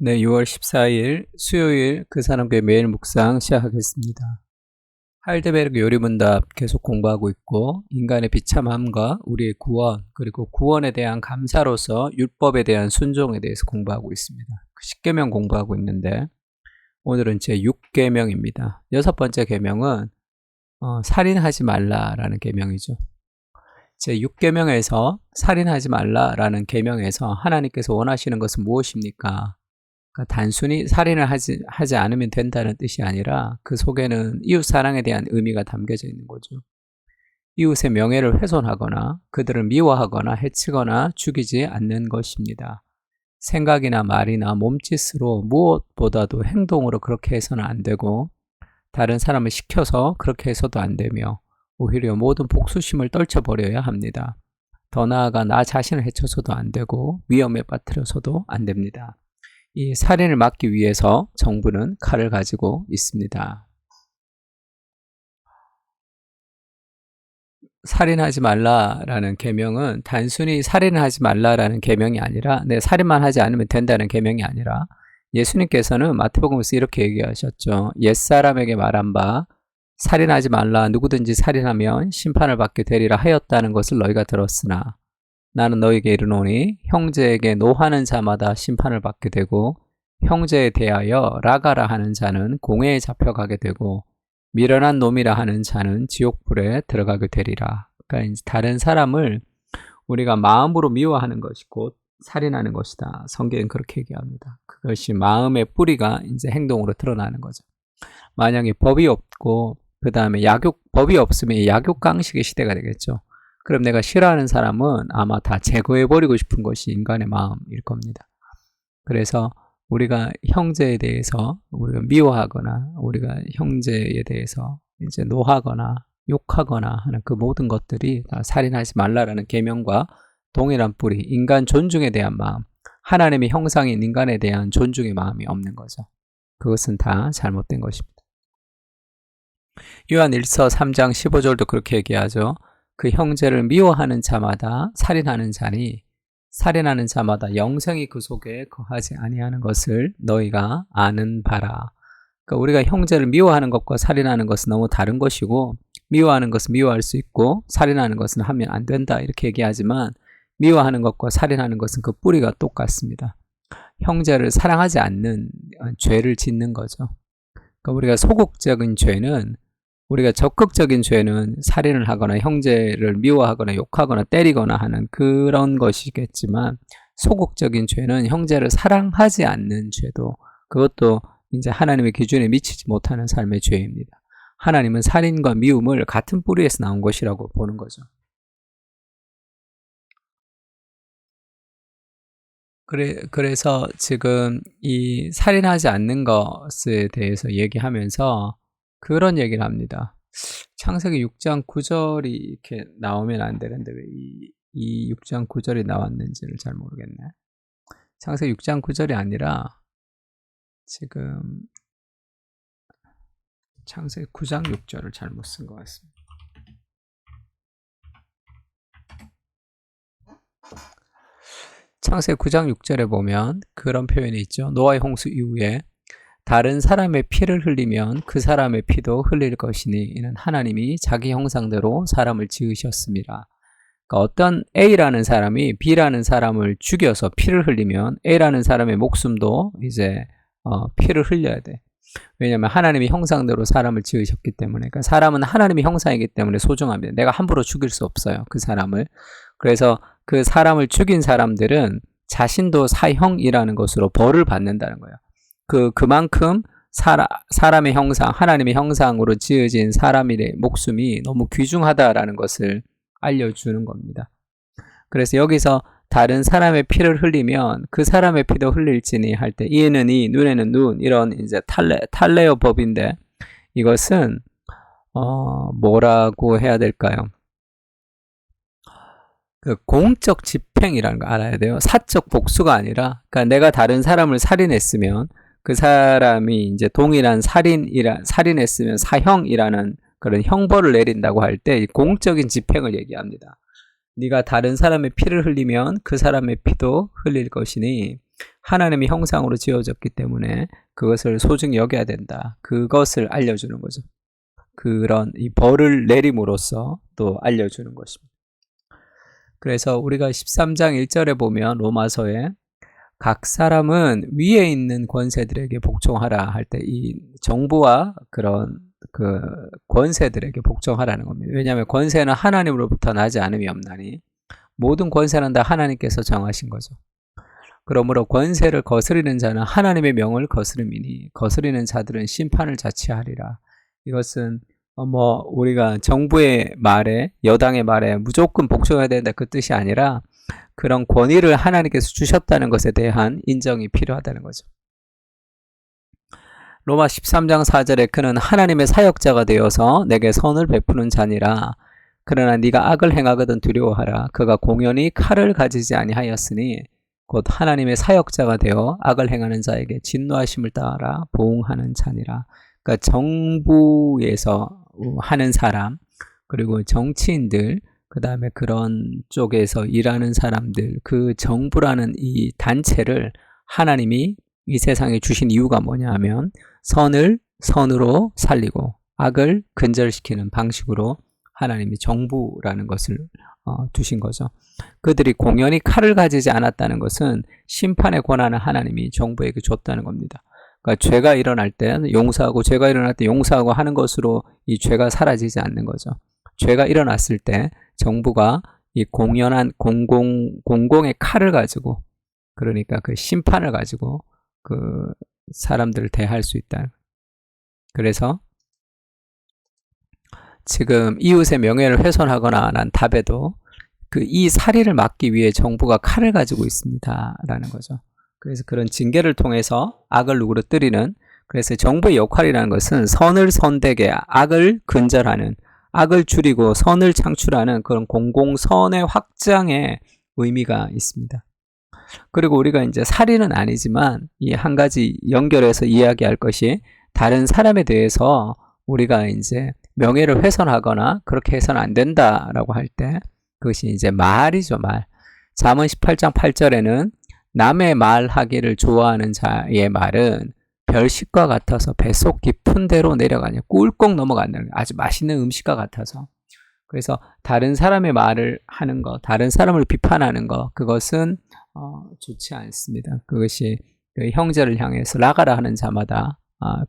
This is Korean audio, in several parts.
네, 6월 14일 수요일 그 사람께 매일 묵상 시작하겠습니다. 하이델베르그 요리문답 계속 공부하고 있고 인간의 비참함과 우리의 구원 그리고 구원에 대한 감사로서 율법에 대한 순종에 대해서 공부하고 있습니다. 10계명 공부하고 있는데 오늘은 제 6계명입니다. 여섯 번째 계명은 살인하지 말라라는 계명이죠. 제 6계명에서 살인하지 말라라는 계명에서 하나님께서 원하시는 것은 무엇입니까? 그러니까 단순히 살인을 하지 않으면 된다는 뜻이 아니라 그 속에는 이웃 사랑에 대한 의미가 담겨져 있는 거죠. 이웃의 명예를 훼손하거나 그들을 미워하거나 해치거나 죽이지 않는 것입니다. 생각이나 말이나 몸짓으로 무엇보다도 행동으로 그렇게 해서는 안 되고 다른 사람을 시켜서 그렇게 해서도 안 되며 오히려 모든 복수심을 떨쳐버려야 합니다. 더 나아가 나 자신을 해쳐서도 안 되고 위험에 빠뜨려서도 안 됩니다. 이 살인을 막기 위해서 정부는 칼을 가지고 있습니다. 살인하지 말라라는 계명은 단순히 살인을 하지 말라라는 계명이 아니라 살인만 하지 않으면 된다는 계명이 아니라 예수님께서는 마태복음에서 이렇게 얘기하셨죠. 옛사람에게 말한 바 살인하지 말라 누구든지 살인하면 심판을 받게 되리라 하였다는 것을 너희가 들었으나 나는 너희에게 이르노니 형제에게 노하는 자마다 심판을 받게 되고 형제에 대하여 라가라 하는 자는 공회에 잡혀가게 되고 미련한 놈이라 하는 자는 지옥불에 들어가게 되리라. 그러니까 다른 사람을 우리가 마음으로 미워하는 것이 곧 살인하는 것이다. 성경은 그렇게 얘기합니다. 그것이 마음의 뿌리가 이제 행동으로 드러나는 거죠. 만약에 법이 없고 그 다음에 법이 없으면 약육강식의 시대가 되겠죠. 그럼 내가 싫어하는 사람은 아마 다 제거해버리고 싶은 것이 인간의 마음일 겁니다. 그래서 우리가 형제에 대해서 우리가 미워하거나 우리가 형제에 대해서 이제 노하거나 욕하거나 하는 그 모든 것들이 다 살인하지 말라라는 계명과 동일한 뿌리, 인간 존중에 대한 마음, 하나님의 형상인 인간에 대한 존중의 마음이 없는 거죠. 그것은 다 잘못된 것입니다. 요한 1서 3장 15절도 그렇게 얘기하죠. 그 형제를 미워하는 자마다 살인하는 자니 살인하는 자마다 영생이 그 속에 거하지 아니하는 것을 너희가 아는 바라. 그러니까 우리가 형제를 미워하는 것과 살인하는 것은 너무 다른 것이고 미워하는 것은 미워할 수 있고 살인하는 것은 하면 안 된다 이렇게 얘기하지만 미워하는 것과 살인하는 것은 그 뿌리가 똑같습니다. 형제를 사랑하지 않는 죄를 짓는 거죠. 그러니까 우리가 소극적인 죄는 우리가 적극적인 죄는 살인을 하거나 형제를 미워하거나 욕하거나 때리거나 하는 그런 것이겠지만 소극적인 죄는 형제를 사랑하지 않는 죄도 그것도 이제 하나님의 기준에 미치지 못하는 삶의 죄입니다. 하나님은 살인과 미움을 같은 뿌리에서 나온 것이라고 보는 거죠. 그래서 지금 이 살인하지 않는 것에 대해서 얘기하면서 그런 얘기를 합니다. 창세기 6장 9절이 이렇게 나오면 안 되는데 왜 이 6장 9절이 나왔는지를 잘 모르겠네. 창세기 6장 9절이 아니라 지금 창세기 9장 6절을 잘못 쓴 것 같습니다. 창세기 9장 6절에 보면 그런 표현이 있죠. 노아의 홍수 이후에 다른 사람의 피를 흘리면 그 사람의 피도 흘릴 것이니 이는 하나님이 자기 형상대로 사람을 지으셨습니다. 그러니까 어떤 A라는 사람이 B라는 사람을 죽여서 피를 흘리면 A라는 사람의 목숨도 이제 피를 흘려야 돼. 왜냐하면 하나님의 형상대로 사람을 지으셨기 때문에. 그러니까 사람은 하나님의 형상이기 때문에 소중합니다. 내가 함부로 죽일 수 없어요. 그 사람을. 그래서 그 사람을 죽인 사람들은 자신도 사형이라는 것으로 벌을 받는다는 거예요. 그만큼 사람의 형상, 하나님의 형상으로 지어진 사람의 목숨이 너무 귀중하다라는 것을 알려주는 겁니다. 그래서 여기서 다른 사람의 피를 흘리면 그 사람의 피도 흘릴지니 할 때 이에는 이, 눈에는 눈 이런 이제 탈레어 법인데 이것은 뭐라고 해야 될까요? 그 공적 집행이라는 거 알아야 돼요. 사적 복수가 아니라 그러니까 내가 다른 사람을 살인했으면 그 사람이 이제 동일한 살인했으면 사형이라는 그런 형벌을 내린다고 할 때 공적인 집행을 얘기합니다. 네가 다른 사람의 피를 흘리면 그 사람의 피도 흘릴 것이니 하나님의 형상으로 지어졌기 때문에 그것을 소중히 여겨야 된다. 그것을 알려주는 거죠. 그런 이 벌을 내림으로써 또 알려주는 것입니다. 그래서 우리가 13장 1절에 보면 로마서에 각 사람은 위에 있는 권세들에게 복종하라 할 때 이 정부와 그런 그 권세들에게 복종하라는 겁니다. 왜냐하면 권세는 하나님으로부터 나지 않음이 없나니 모든 권세는 다 하나님께서 정하신 거죠. 그러므로 권세를 거스리는 자는 하나님의 명을 거스름이니 거스리는 자들은 심판을 자취하리라. 이것은 우리가 정부의 말에 여당의 말에 무조건 복종해야 된다 그 뜻이 아니라 그런 권위를 하나님께서 주셨다는 것에 대한 인정이 필요하다는 거죠. 로마 13장 4절에 그는 하나님의 사역자가 되어서 내게 선을 베푸는 자니라. 그러나 네가 악을 행하거든 두려워하라. 그가 공연히 칼을 가지지 아니하였으니 곧 하나님의 사역자가 되어 악을 행하는 자에게 진노하심을 따라 보응하는 자니라. 그러니까 정부에서 하는 사람, 그리고 정치인들, 그 다음에 그런 쪽에서 일하는 사람들, 그 정부라는 이 단체를 하나님이 이 세상에 주신 이유가 뭐냐 하면 선을 선으로 살리고 악을 근절시키는 방식으로 하나님이 정부라는 것을 두신 거죠. 그들이 공연히 칼을 가지지 않았다는 것은 심판의 권한을 하나님이 정부에게 줬다는 겁니다. 그러니까 죄가 일어날 때 용서하고 죄가 일어날 때 용서하고 하는 것으로 이 죄가 사라지지 않는 거죠. 죄가 일어났을 때 정부가 이 공연한 공공의 칼을 가지고 그러니까 그 심판을 가지고 그 사람들을 대할 수 있다. 그래서 지금 이웃의 명예를 훼손하거나 난 답에도 이 살인을 막기 위해 정부가 칼을 가지고 있습니다. 라는 거죠. 그래서 그런 징계를 통해서 악을 누그러뜨리는 그래서 정부의 역할이라는 것은 선을 선대게 악을 근절하는 악을 줄이고 선을 창출하는 그런 공공선의 확장의 의미가 있습니다. 그리고 우리가 이제 살인은 아니지만 이 한 가지 연결해서 이야기할 것이 다른 사람에 대해서 우리가 이제 명예를 훼손하거나 그렇게 해서는 안 된다라고 할 때 그것이 이제 말이죠, 말. 잠언 18장 8절에는 남의 말하기를 좋아하는 자의 말은 별식과 같아서 뱃속 깊은 데로 내려가냐 꿀꺽 넘어간다는 아주 맛있는 음식과 같아서 그래서 다른 사람의 말을 하는 것, 다른 사람을 비판하는 것 그것은 좋지 않습니다. 그것이 그 형제를 향해서 나가라 하는 자마다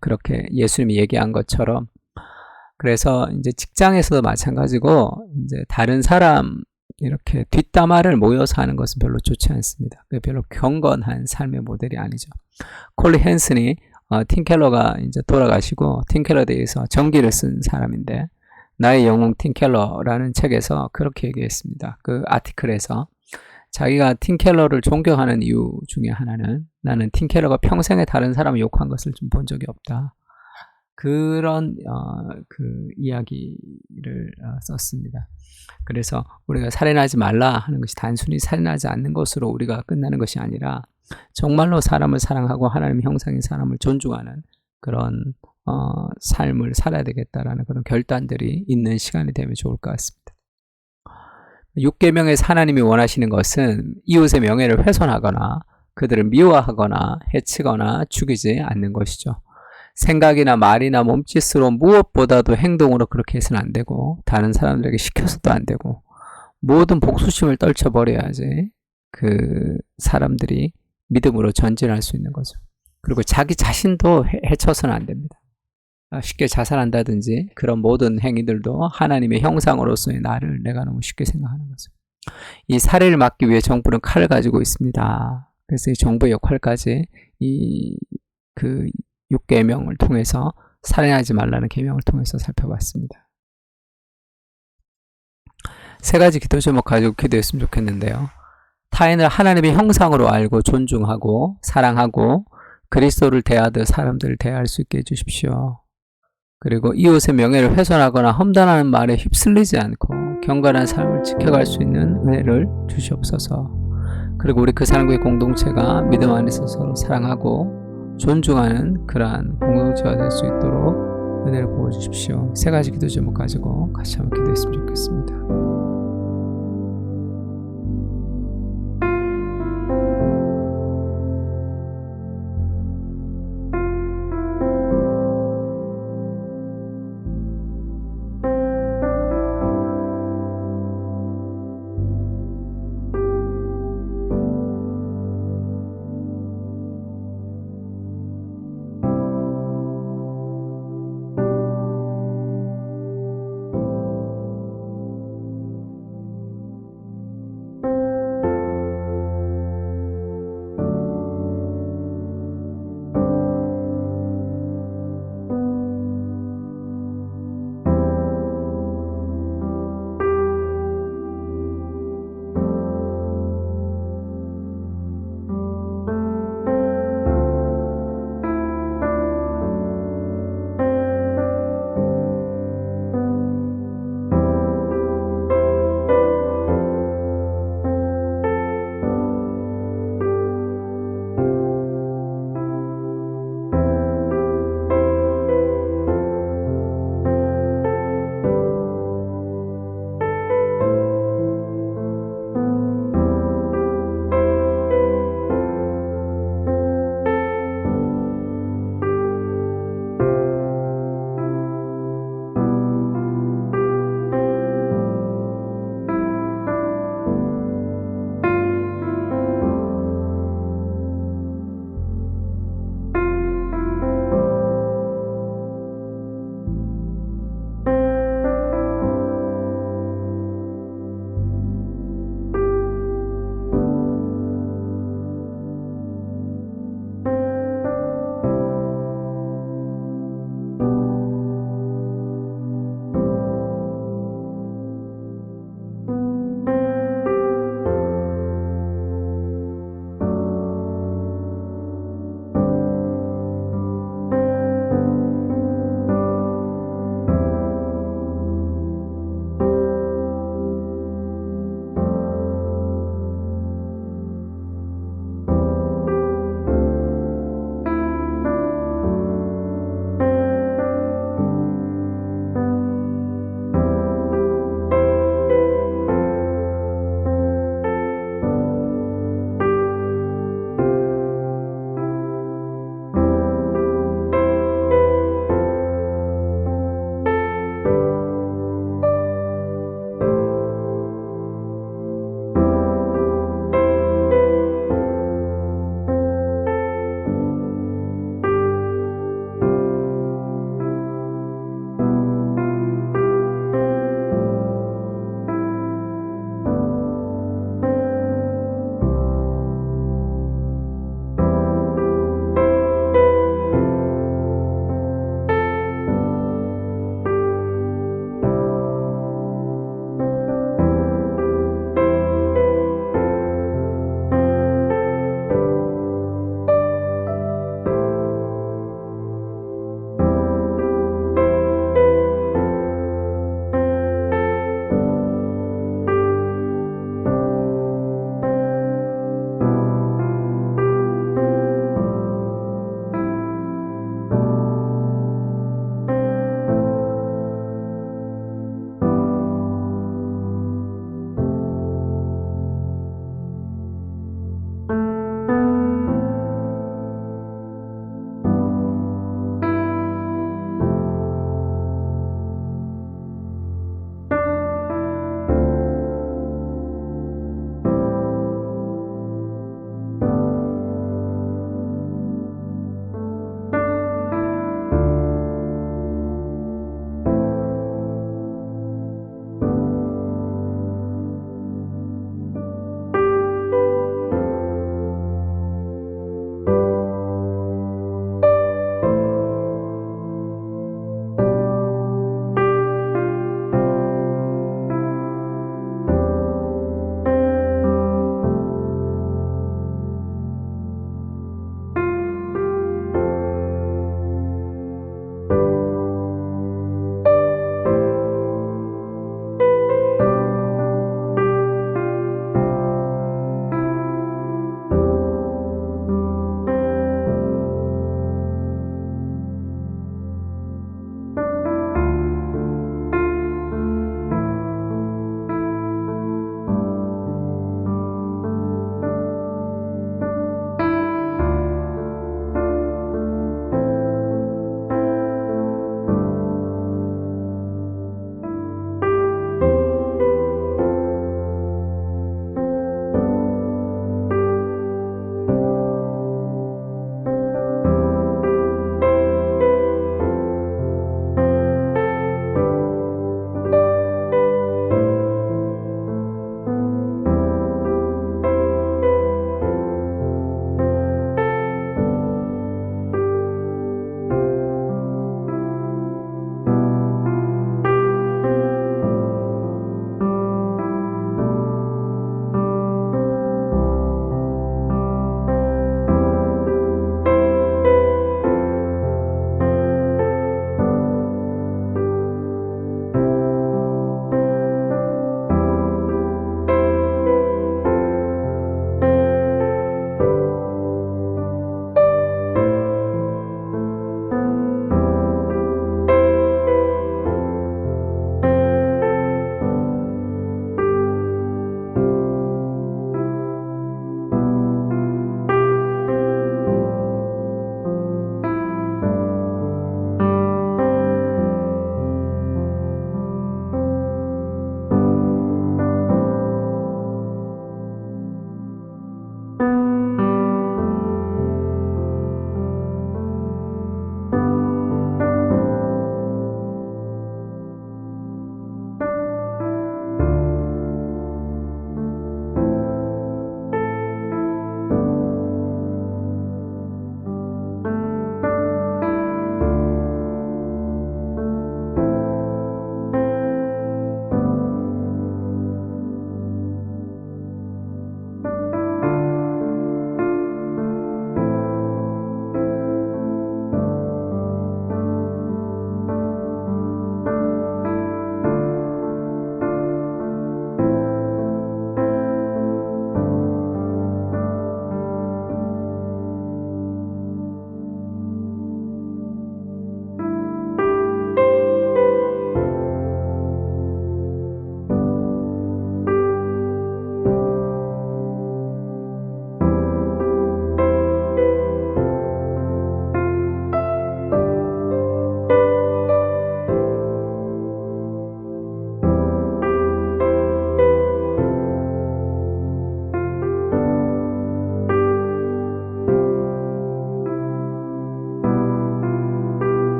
그렇게 예수님이 얘기한 것처럼 그래서 이제 직장에서도 마찬가지고 이제 다른 사람 이렇게 뒷담화를 모여서 하는 것은 별로 좋지 않습니다. 별로 경건한 삶의 모델이 아니죠. 콜리 헨슨이 팀켈러가 이제 돌아가시고 팀켈러에 대해서 전기를 쓴 사람인데 나의 영웅 팀켈러라는 책에서 그렇게 얘기했습니다. 그 아티클에서 자기가 팀켈러를 존경하는 이유 중에 하나는 나는 팀켈러가 평생에 다른 사람을 욕한 것을 좀 본 적이 없다. 그런 그 이야기를 썼습니다. 그래서 우리가 살인하지 말라 하는 것이 단순히 살인하지 않는 것으로 우리가 끝나는 것이 아니라 정말로 사람을 사랑하고 하나님의 형상인 사람을 존중하는 그런 삶을 살아야 되겠다라는 그런 결단들이 있는 시간이 되면 좋을 것 같습니다. 6계명에서 하나님이 원하시는 것은 이웃의 명예를 훼손하거나 그들을 미워하거나 해치거나 죽이지 않는 것이죠. 생각이나 말이나 몸짓으로 무엇보다도 행동으로 그렇게 해서는 안 되고 다른 사람들에게 시켜서도 안 되고 모든 복수심을 떨쳐버려야지 그 사람들이 믿음으로 전진할 수 있는 거죠. 그리고 자기 자신도 해쳐서는 안 됩니다. 쉽게 자살한다든지 그런 모든 행위들도 하나님의 형상으로서의 나를 내가 너무 쉽게 생각하는 거죠. 이 살해를 막기 위해 정부는 칼을 가지고 있습니다. 그래서 이 정부의 역할까지 그 6계명을 통해서 살인하지 말라는 계명을 통해서 살펴봤습니다. 세 가지 기도 제목 가지고 기도했으면 좋겠는데요. 타인을 하나님의 형상으로 알고 존중하고 사랑하고 그리스도를 대하듯 사람들을 대할 수 있게 해주십시오. 그리고 이웃의 명예를 훼손하거나 험담하는 말에 휩쓸리지 않고 경건한 삶을 지켜갈 수 있는 은혜를 주시옵소서. 그리고 우리 그 사람과의 공동체가 믿음 안에서 서로 사랑하고 존중하는 그러한 공동체가 될 수 있도록 은혜를 부어주십시오. 세 가지 기도 제목 가지고 같이 한번 기도했으면 좋겠습니다.